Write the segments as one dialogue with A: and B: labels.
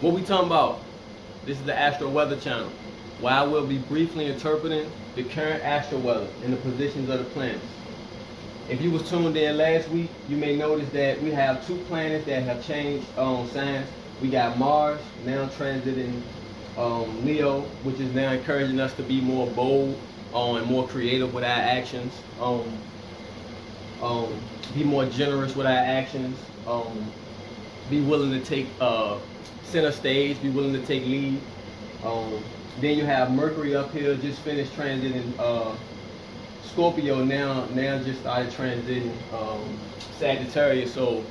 A: What we talking about? This is the Astro Weather Channel, where I will be briefly interpreting the current astro weather and the positions of the planets. If you was tuned in last week, you may notice that we have two planets that have changed signs. We got Mars now transiting Leo, which is now encouraging us to be more bold and more creative with our actions. Be more generous with our actions. Be willing to take center stage. Be willing to take lead. Then you have Mercury up here, just finished transiting Scorpio. Now just started transiting Sagittarius. So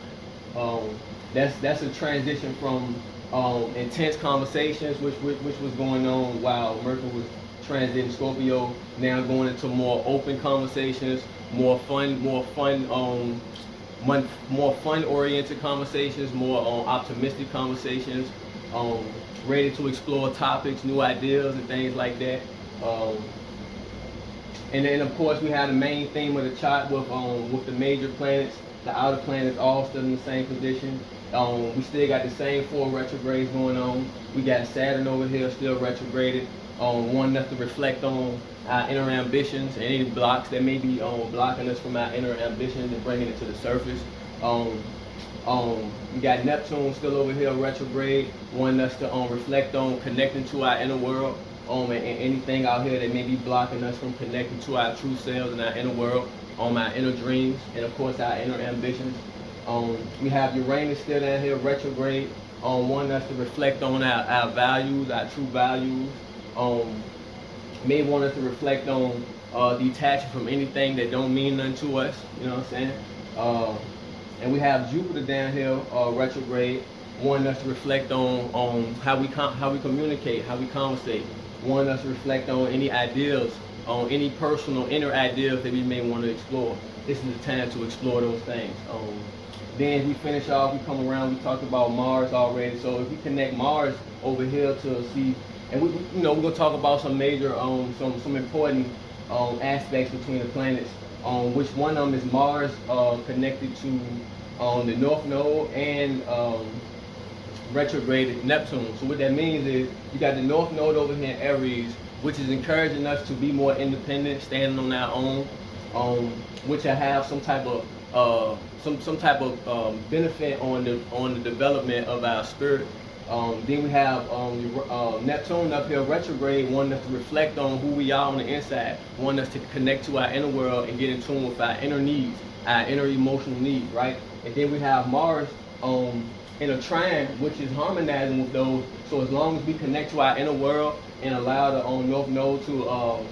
A: that's a transition from intense conversations, which was going on while Mercury was transiting Scorpio. Now going into more open conversations, more fun-oriented conversations, more optimistic conversations, ready to explore topics, new ideas, and things like that. And then, of course, we have the main theme of the chart with the major planets, the outer planets, all still in the same position. We still got the same 4 retrogrades going on. We got Saturn over here still retrograded, wanting us to reflect on our inner ambitions and any blocks that may be blocking us from our inner ambitions and bringing it to the surface. We got Neptune still over here retrograde, wanting us to reflect on connecting to our inner world, and anything out here that may be blocking us from connecting to our true selves and our inner world, our inner dreams, and of course our inner ambitions. We have Uranus still down here retrograde, wanting us to reflect on our values, our true values. May want us to reflect on detaching from anything that don't mean nothing to us. You know what I'm saying? And we have Jupiter down here retrograde, wanting us to reflect on how we communicate, how we conversate, wanting us to reflect on any ideas, on any personal inner ideas that we may want to explore. This is the time to explore those things. Then we finish off, we come around, we talked about Mars already. So if we connect Mars over here to see, and we're gonna talk about some major, some important aspects between the planets. Which one of them is Mars connected to the North Node and retrograded Neptune. So what that means is you got the North Node over here in Aries, which is encouraging us to be more independent, standing on our own, which I have some type of benefit on the development of our spirit. Then we have Neptune up here retrograde, wanting us to reflect on who we are on the inside, wanting us to connect to our inner world and get in tune with our inner needs, our inner emotional needs, right? And then we have Mars in a trine, which is harmonizing with those. So as long as we connect to our inner world and allow the North Node to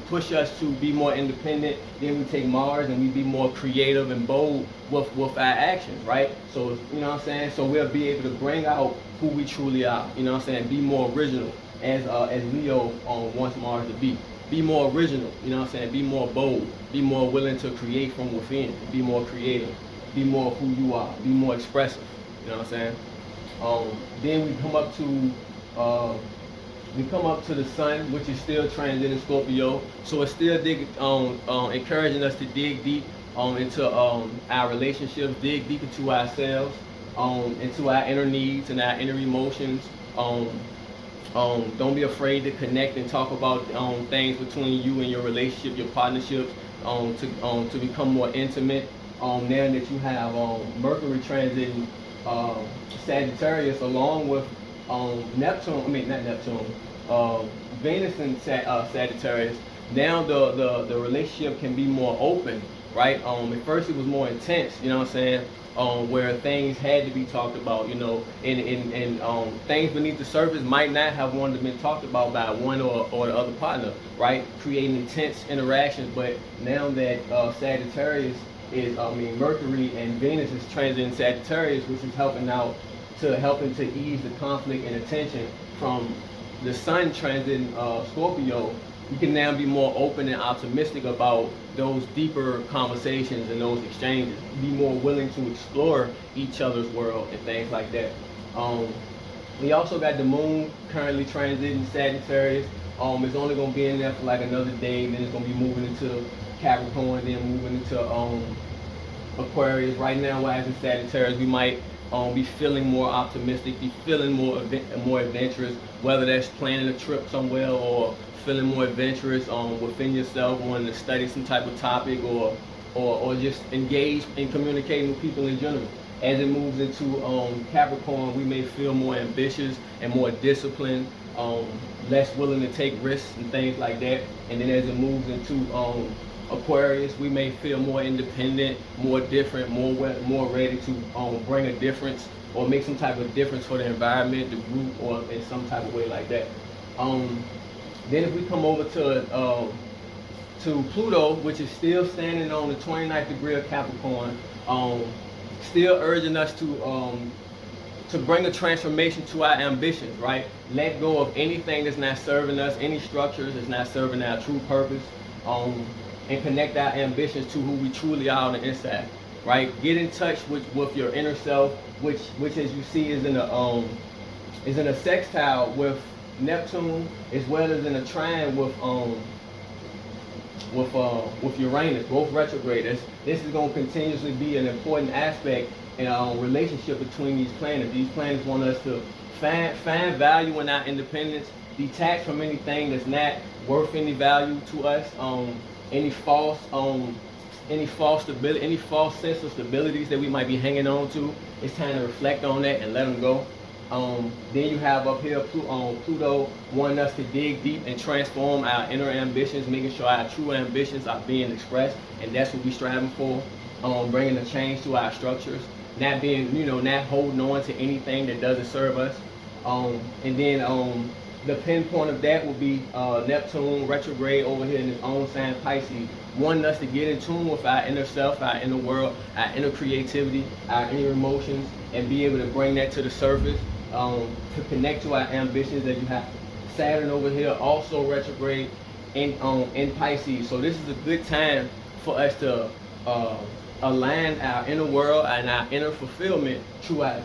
A: push us to be more independent, then we take Mars and we be more creative and bold with our actions, right? So, you know what I'm saying? So we'll be able to bring out who we truly are, you know what I'm saying? Be more original, as Leo wants Mars to be. Be more original, you know what I'm saying? Be more bold, be more willing to create from within, be more creative, be more who you are, be more expressive, you know what I'm saying? Then we come up to the sun, which is still transiting Scorpio. So it's still encouraging us to dig deep into our relationships, dig deep into ourselves, into our inner needs and our inner emotions. Don't be afraid to connect and talk about things between you and your relationship, your partnerships, to become more intimate. Now that you have Mercury transiting Sagittarius along with Venus and Sagittarius. Now the relationship can be more open, right? At first it was more intense, you know what I'm saying? Where things had to be talked about, you know, and things beneath the surface might not have wanted to be talked about by one or the other partner, right? Creating intense interactions. But now that Sagittarius is, Mercury and Venus is transiting Sagittarius, which is helping to ease the conflict and the tension from the sun transiting Scorpio. You can now be more open and optimistic about those deeper conversations and those exchanges. Be more willing to explore each other's world and things like that. We also got the moon currently transiting Sagittarius. It's only going to be in there for like another day, then it's going to be moving into Capricorn, then moving into Aquarius. Right now, while it's in Sagittarius, we might be feeling more optimistic, be feeling more adventurous, whether that's planning a trip somewhere or feeling more adventurous within yourself, wanting to study some type of topic or just engage in communicating with people in general. As it moves into Capricorn, we may feel more ambitious and more disciplined, less willing to take risks and things like that. And then as it moves into Aquarius, we may feel more independent, more different, more ready to bring a difference or make some type of difference for the environment, the group, or in some type of way like that. Then if we come over to Pluto, which is still standing on the 29th degree of Capricorn, still urging us to bring a transformation to our ambitions, right? Let go of anything that's not serving us, any structures that's not serving our true purpose, and connect our ambitions to who we truly are on the inside, right? Get in touch with your inner self, which as you see is in a sextile with Neptune, as well as in a trine with Uranus, both retrograde. This is going to continuously be an important aspect in our relationship between these planets. These planets want us to find value in our independence, detach from anything that's not worth any value to us, any false stability, any false sense of stabilities that we might be hanging on to. It's time to reflect on that and let them go. Then you have up here Pluto wanting us to dig deep and transform our inner ambitions, making sure our true ambitions are being expressed, and that's what we're striving for. Bringing a change to our structures, not being, not holding on to anything that doesn't serve us. And then the pinpoint of that will be Neptune retrograde over here in his own sign Pisces, wanting us to get in tune with our inner self, our inner world, our inner creativity, our inner emotions, and be able to bring that to the surface, to connect to our ambitions. That you have Saturn over here also retrograde in Pisces. So this is a good time for us to align our inner world and our inner fulfillment to our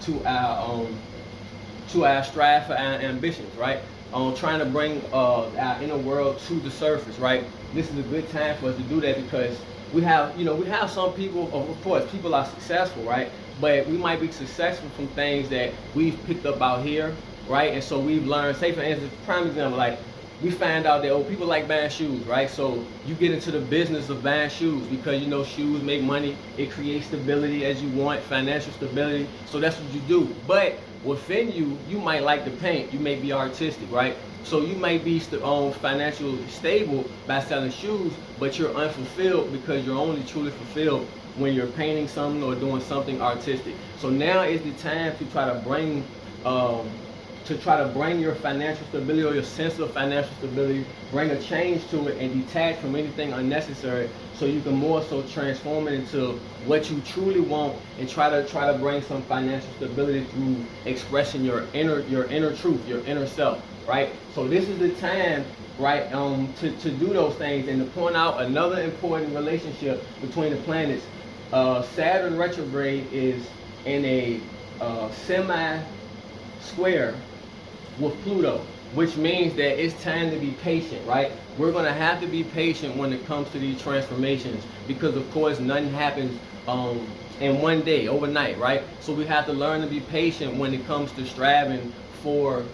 A: strive for our ambitions, right? Trying to bring our inner world to the surface, right? This is a good time for us to do that because we have some people, of course, people are successful, right? But we might be successful from things that we've picked up out here, right? And so we've learned, say for instance, prime example, like we find out that people like buying shoes, right? So you get into the business of buying shoes because shoes make money, it creates stability as you want, financial stability. So that's what you do. But within you might like to paint, you may be artistic, right? So you might be financially stable by selling shoes, but you're unfulfilled because you're only truly fulfilled when you're painting something or doing something artistic. So now is the time to try to bring your financial stability or your sense of financial stability, bring a change to it and detach from anything unnecessary, so you can more so transform it into what you truly want and try to bring some financial stability through expressing your inner truth, your inner self, right? So this is the time, right, to do those things. And to point out another important relationship between the planets, Saturn retrograde is in a semi-square with Pluto, which means that it's time to be patient, right? We're going to have to be patient when it comes to these transformations because, of course, nothing happens in one day, overnight, right? So we have to learn to be patient when it comes to striving to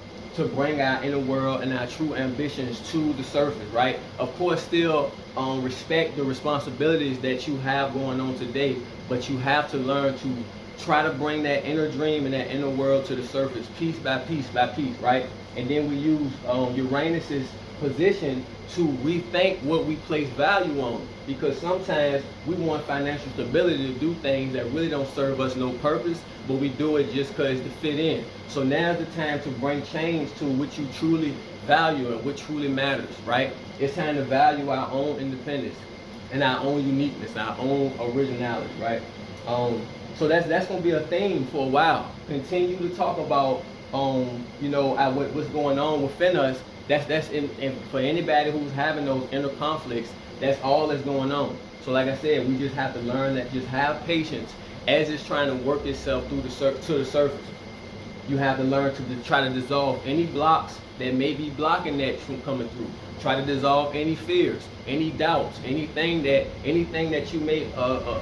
A: bring our inner world and our true ambitions to the surface, right? Of course, still respect the responsibilities that you have going on today, but you have to learn to try to bring that inner dream and that inner world to the surface, piece by piece by piece, right? And then we use Uranus's position to rethink what we place value on, because sometimes we want financial stability to do things that really don't serve us no purpose, but we do it just because to fit in. So now's the time to bring change to what you truly value and what truly matters, right? It's time to value our own independence and our own uniqueness, our own originality, right? So that's going to be a theme for a while. Continue to talk about what's going on within us. That's for anybody who's having those inner conflicts. That's all that's going on. So like I said, we just have to learn that, just have patience as it's trying to work itself to the surface. You have to learn to try to dissolve any blocks that may be blocking that from coming through. Try to dissolve any fears, any doubts, anything that you may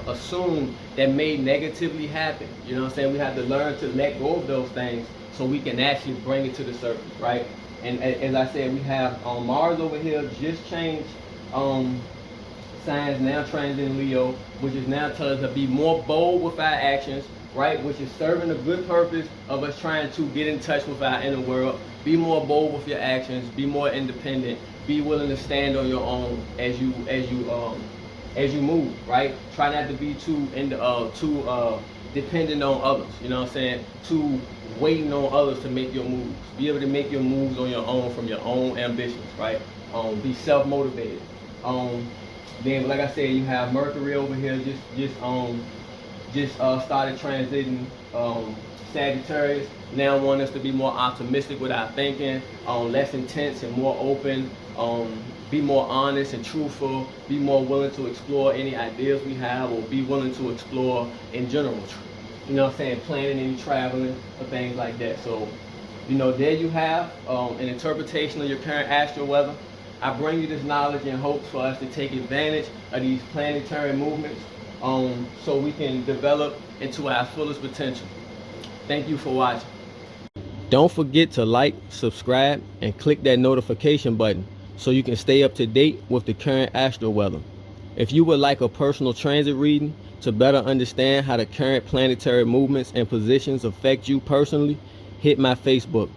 A: assume that may negatively happen. You know what I'm saying? We have to learn to let go of those things so we can actually bring it to the surface, right? And as I said, we have Mars over here just changed signs, now transiting Leo, which is now telling us to be more bold with our actions, right? Which is serving a good purpose of us trying to get in touch with our inner world. Be more bold with your actions. Be more independent. Be willing to stand on your own as you move, right? Try not to be too dependent on others. You know what I'm saying? Too waiting on others to make your moves. Be able to make your moves on your own from your own ambitions, right? Be self-motivated. Then, like I said, you have Mercury over here just started transiting Sagittarius. Now want us to be more optimistic with our thinking, less intense and more open, be more honest and truthful, be more willing to explore any ideas we have, or be willing to explore in general. You know what I'm saying? Planning any traveling or things like that. So, you know, there you have an interpretation of your current astral weather. I bring you this knowledge in hopes for us to take advantage of these planetary movements so we can develop into our fullest potential. Thank you for watching. Don't forget to like, subscribe, and click that notification button so you can stay up to date with the current astral weather. If you would like a personal transit reading to better understand how the current planetary movements and positions affect you personally, hit my Facebook.